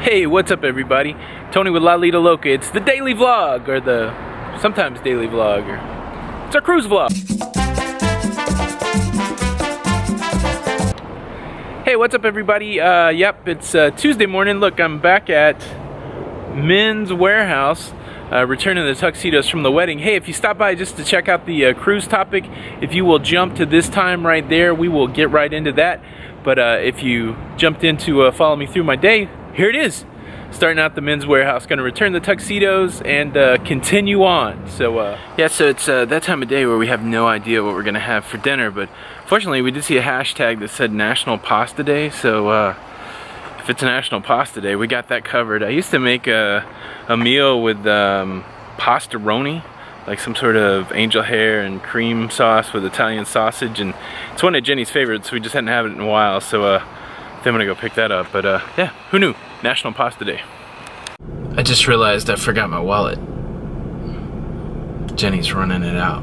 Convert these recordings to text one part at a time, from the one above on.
Hey, what's up everybody? Tony with Lido Loca. It's the daily vlog, or the sometimes daily vlog, or it's our cruise vlog. Hey, what's up everybody? Yep, it's Tuesday morning. Look, I'm back at Men's Warehouse, returning the tuxedos from the wedding. Hey, if you stop by just to check out the cruise topic, if you will jump to this time right there, we will get right into that. But if you jumped in to follow me through my day, here it is. Starting out the Men's Warehouse, gonna return the tuxedos and continue on. So yeah, so it's that time of day where we have no idea what we're gonna have for dinner, but fortunately we did see a hashtag that said National Pasta Day, so if it's a National Pasta Day, we got that covered. I used to make a meal with pastaroni, like some sort of angel hair and cream sauce with Italian sausage, and it's one of Jenny's favorites. We just hadn't had it in a while, so I'm gonna go pick that up. But yeah, who knew? National Pasta Day. I just realized I forgot my wallet. Jenny's running it out.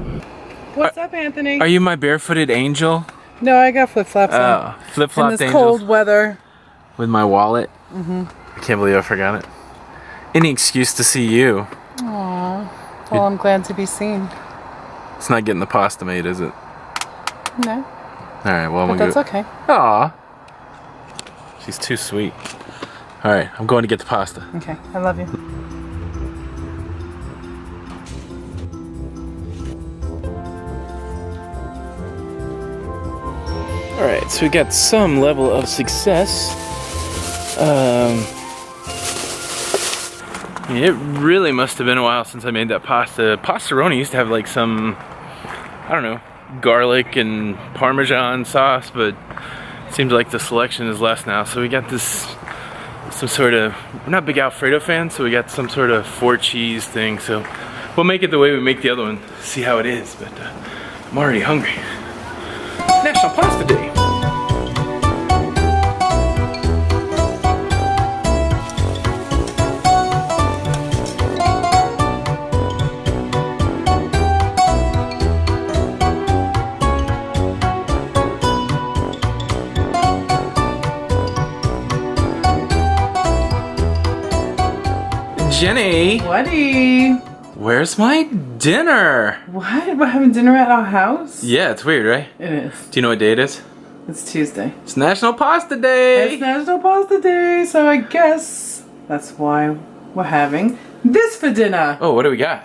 What's up, Anthony? Are you my barefooted angel? No, I got flip-flops on. Flip-flopped in this angels. cold weather. With my wallet? I can't believe I forgot it. Any excuse to see you. Aww. Well, I'm glad to be seen. It's not getting the pasta made, is it? No. Alright, well, But that's okay. Aw. She's too sweet. Alright, I'm going to get the pasta. Okay, I love you. Alright, so we got some level of success. It really must have been a while since I made that pasta. Pastaroni used to have like some, I don't know, garlic and Parmesan sauce, but it seems like the selection is less now. So we got this, some sort of, we're not big Alfredo fans, so we got some sort of 4 cheese thing. So we'll make it the way we make the other one, see how it is. But I'm already hungry. National Pasta Day. Jenny! Whatty? Where's my dinner? What? We're having dinner at our house? Yeah, it's weird, right? It is. Do you know what day it is? It's Tuesday. It's National Pasta Day! It's National Pasta Day, so I guess that's why we're having this for dinner. Oh, what do we got?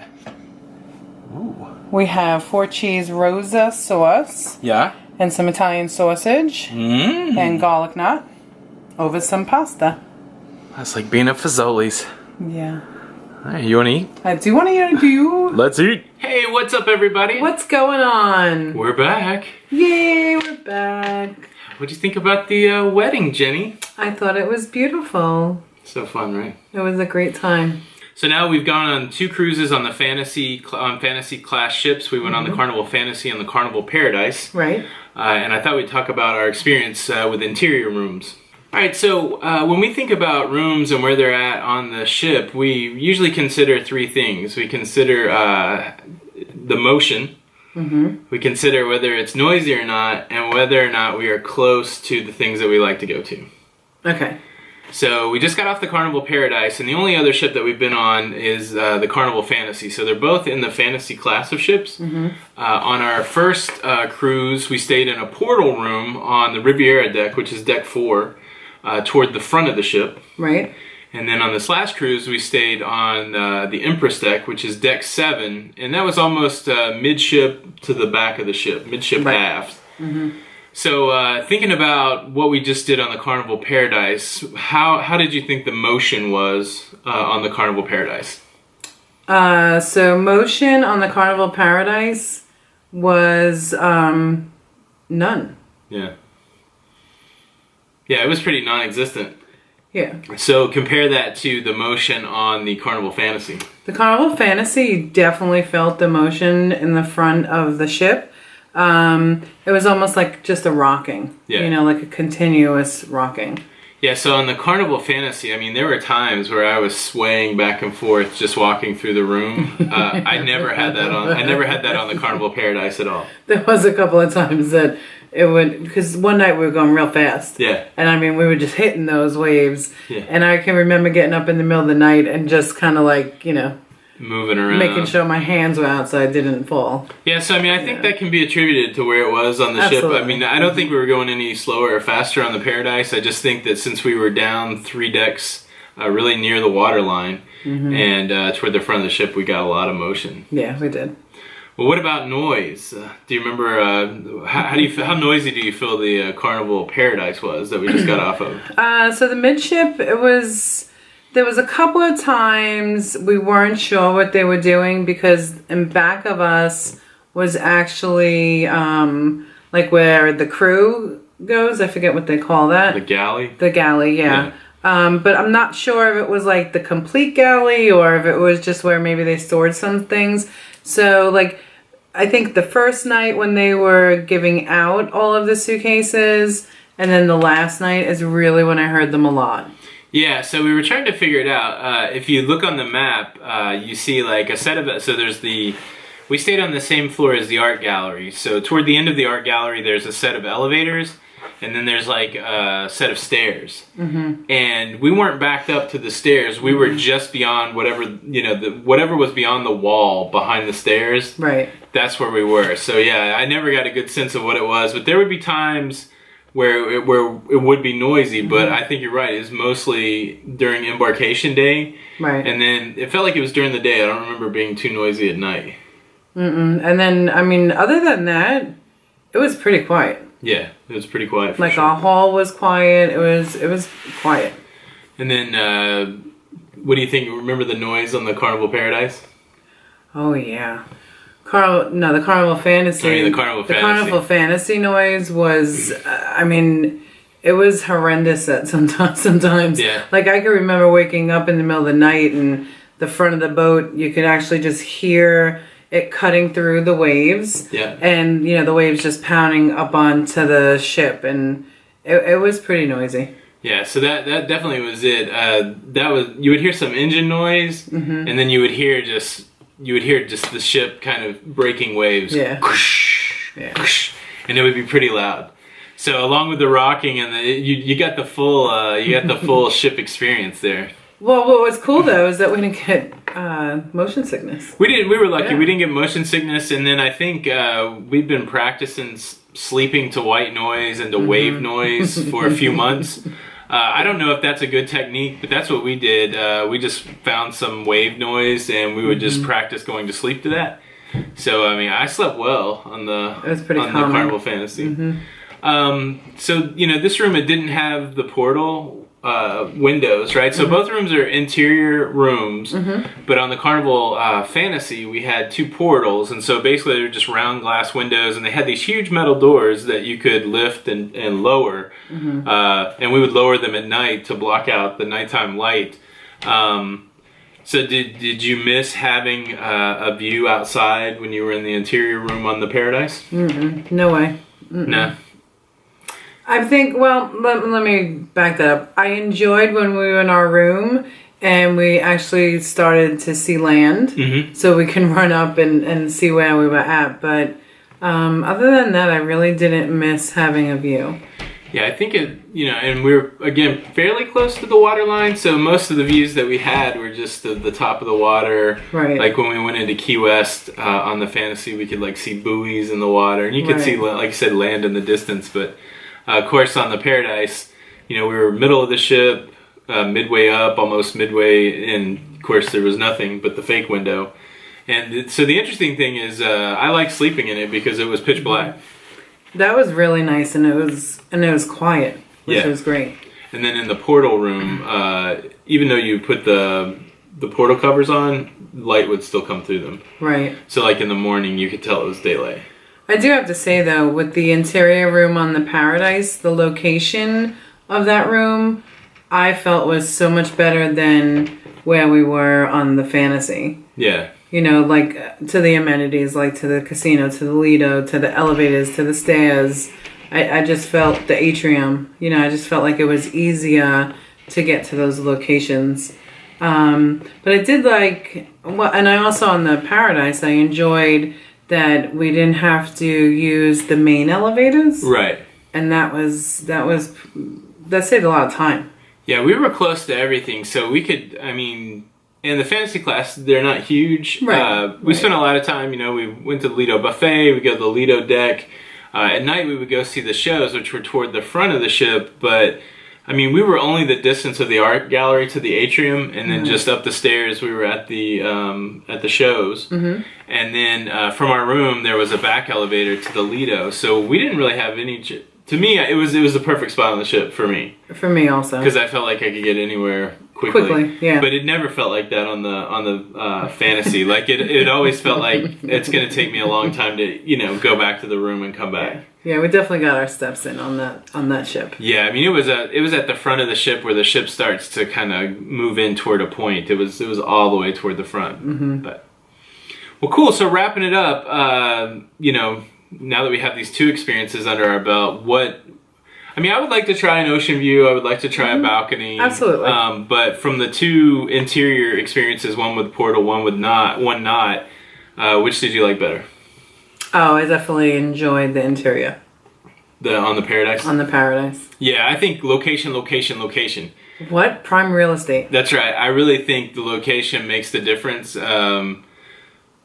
Ooh. We have 4 cheese rosa sauce. Yeah? And some Italian sausage. And garlic knot. Over some pasta. That's like being at Fazoli's. Yeah. Alright, you wanna eat? I do want to eat. Do you? Let's eat! Hey, what's up everybody? What's going on? We're back. Yay, we're back. What'd you think about the wedding, Jenny? I thought it was beautiful. So fun, right? It was a great time. So now we've gone on 2 cruises on the fantasy class ships. We went on the Carnival Fantasy and the Carnival Paradise. Right. And I thought we'd talk about our experience with interior rooms. Alright, so when we think about rooms and where they're at on the ship, we usually consider 3 things. We consider the motion, we consider whether it's noisy or not, and whether or not we are close to the things that we like to go to. Okay. So we just got off the Carnival Paradise, and the only other ship that we've been on is the Carnival Fantasy. So they're both in the fantasy class of ships. On our first cruise, we stayed in a portal room on the Riviera deck, which is deck 4. Toward the front of the ship. Right. And then on this last cruise, we stayed on the Empress deck, which is deck 7, and that was almost midship to the back of the ship, midship aft. So thinking about what we just did on the Carnival Paradise, how did you think the motion was on the Carnival Paradise? So motion on the Carnival Paradise was none. Yeah. Yeah, it was pretty non-existent. Yeah. So compare that to the motion on the Carnival Fantasy. The Carnival Fantasy, you definitely felt the motion in the front of the ship. It was almost like just a rocking. Yeah. You know, like a continuous rocking. Yeah, so on the Carnival Fantasy, I mean, there were times where I was swaying back and forth just walking through the room. I never had that on. I never had that on the Carnival Paradise at all. There was a couple of times that it would, because one night we were going real fast. Yeah. And I mean, we were just hitting those waves. Yeah. And I can remember getting up in the middle of the night and just kind of like, moving around, making sure my hands were out so I didn't fall. Yeah, so I mean, I think that can be attributed to where it was on the Absolutely. ship. I mean, I don't think we were going any slower or faster on the Paradise. I just think that since we were down 3 decks, really near the water line, and toward the front of the ship, we got a lot of motion. Yeah, we did. Well, what about noise? Do you remember how noisy do you feel the Carnival Paradise was that we just got off of? So the midship, there was a couple of times we weren't sure what they were doing because in back of us was actually like where the crew goes. I forget what they call that. The galley? The galley, yeah. But I'm not sure if it was like the complete galley or if it was just where maybe they stored some things. So like, I think the first night when they were giving out all of the suitcases and then the last night is really when I heard them a lot. Yeah, so we were trying to figure it out. If you look on the map, you see like a set of, so there's we stayed on the same floor as the art gallery. So toward the end of the art gallery, there's a set of elevators, and then there's like a set of stairs. And we weren't backed up to the stairs. We were just beyond whatever, whatever was beyond the wall behind the stairs. Right. That's where we were. So yeah, I never got a good sense of what it was, but there would be times where it would be noisy, but I think you're right. It's mostly during embarkation day, right? And then it felt like it was during the day. I don't remember being too noisy at night. And then, I mean, other than that, it was pretty quiet. Yeah, it was pretty quiet. For like sure. Our hall was quiet. It was quiet. And then, what do you think? Remember the noise on the Carnival Paradise? Oh yeah. The Carnival Fantasy. I mean, the Carnival Fantasy noise was, I mean, it was horrendous at sometimes. Yeah. Like, I can remember waking up in the middle of the night and the front of the boat, you could actually just hear it cutting through the waves. Yeah. And, the waves just pounding up onto the ship. And it was pretty noisy. Yeah, so that definitely was it. You would hear some engine noise, and then you would hear just the ship kind of breaking waves. Yeah. Whoosh, whoosh, and it would be pretty loud. So along with the rocking and you got the full ship experience there. Well, what was cool though is that we didn't get motion sickness. We didn't. We were lucky. Yeah. We didn't get motion sickness, and then I think we've been practicing sleeping to white noise and to wave noise for a few months. I don't know if that's a good technique, but that's what we did. We just found some wave noise, and we would just practice going to sleep to that. So, I mean, I slept well on the Carnival Fantasy. So, this room, it didn't have the portal windows, right? So both rooms are interior rooms, but on the Carnival Fantasy, we had 2 portals, and so basically they were just round glass windows, and they had these huge metal doors that you could lift and lower, and we would lower them at night to block out the nighttime light. So did you miss having a view outside when you were in the interior room on the Paradise? No way. No. I think, well, let me back that up. I enjoyed when we were in our room and we actually started to see land, so we can run up and see where we were at. But other than that, I really didn't miss having a view. Yeah, I think and we were, again, fairly close to the water line, so most of the views that we had were just the top of the water. Right. Like when we went into Key West on the Fantasy, we could see buoys in the water, and you could see, like you said, land in the distance, but of course, on the Paradise, we were middle of the ship, midway up, almost midway, and of course there was nothing but the fake window. And so the interesting thing is, I like sleeping in it because it was pitch black. That was really nice, and it was quiet, which was great. And then in the portal room, even though you put the portal covers on, light would still come through them. Right. So in the morning, you could tell it was daylight. I do have to say, though, with the interior room on the Paradise, the location of that room, I felt was so much better than where we were on the Fantasy. Yeah. To the amenities, to the casino, to the Lido, to the elevators, to the stairs. I just felt the atrium. I just felt like it was easier to get to those locations. But I did and I also on the Paradise, I enjoyed that we didn't have to use the main elevators. Right. And that saved a lot of time. Yeah, we were close to everything, so we could, I mean, in the fantasy class, they're not huge. Right. We spent a lot of time, you know, we went to the Lido buffet, we go to the Lido deck. At night, we would go see the shows, which were toward the front of the ship, but, I mean, we were only the distance of the art gallery to the atrium, and then just up the stairs, we were at the shows. Mm-hmm. And then from our room, there was a back elevator to the Lido, so we didn't really have any... To me, it was the perfect spot on the ship for me. For me also. Because I felt like I could get anywhere quickly. Yeah. But it never felt like that on the fantasy. Like it always felt like it's going to take me a long time to go back to the room and come back. Yeah, we definitely got our steps in on that ship. Yeah, I mean it was at the front of the ship where the ship starts to kind of move in toward a point. It was all the way toward the front. Mm-hmm. But well, cool. So wrapping it up, now that we have these two experiences under our belt, I would like to try an ocean view. I would like to try a balcony. Absolutely. But from the two interior experiences, one with portal, one not, which did you like better? Oh, I definitely enjoyed the interior. On the Paradise? On the Paradise. Yeah, I think location. What? Prime real estate. That's right. I really think the location makes the difference.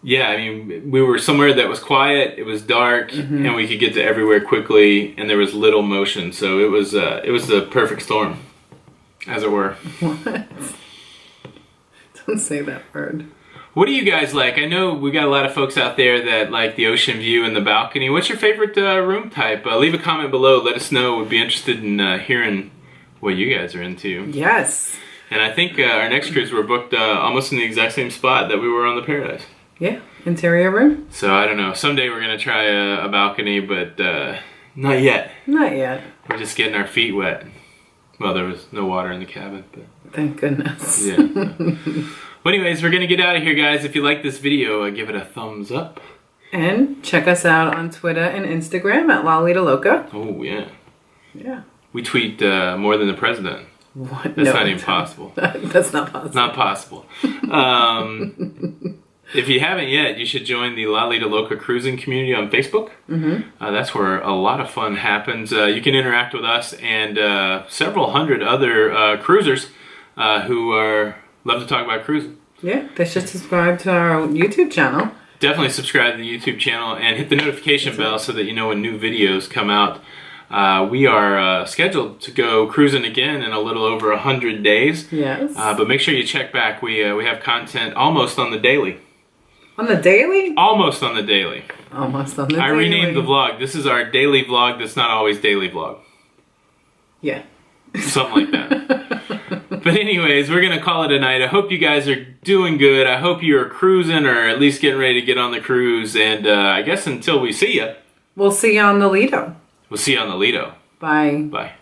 Yeah, I mean, we were somewhere that was quiet, it was dark, and we could get to everywhere quickly, and there was little motion. So it was the perfect storm, as it were. What? Don't say that word. What do you guys like? I know we got a lot of folks out there that like the ocean view and the balcony. What's your favorite room type? Leave a comment below. Let us know. We'd be interested in hearing what you guys are into. Yes. And I think our next cruise we're booked almost in the exact same spot that we were on the Paradise. Yeah, interior room. So I don't know. Someday we're gonna try a balcony, but not yet. Not yet. We're just getting our feet wet. Well, there was no water in the cabin, but thank goodness. Yeah. Well, anyways, we're gonna get out of here, guys. If you like this video, give it a thumbs up. And check us out on Twitter and Instagram at Lido Loca. Oh yeah. Yeah. We tweet more than the president. What? That's not even possible. That's not possible. Not possible. If you haven't yet, you should join the Lido Loca cruising community on Facebook. That's where a lot of fun happens. You can interact with us and several hundred other cruisers who love to talk about cruising. Yeah, they should subscribe to our YouTube channel. Definitely subscribe to the YouTube channel and hit the notification bell so that you know when new videos come out. We are scheduled to go cruising again in a little over 100 days. Yes. But make sure you check back. We have content almost on the daily. On the daily? Almost on the daily. Almost on the daily. I renamed the vlog. This is our daily vlog that's not always daily vlog. Yeah. Something like that. But anyways, we're going to call it a night. I hope you guys are doing good. I hope you're cruising or at least getting ready to get on the cruise. And I guess until we see you. We'll see you on the Lido. We'll see you on the Lido. Bye. Bye.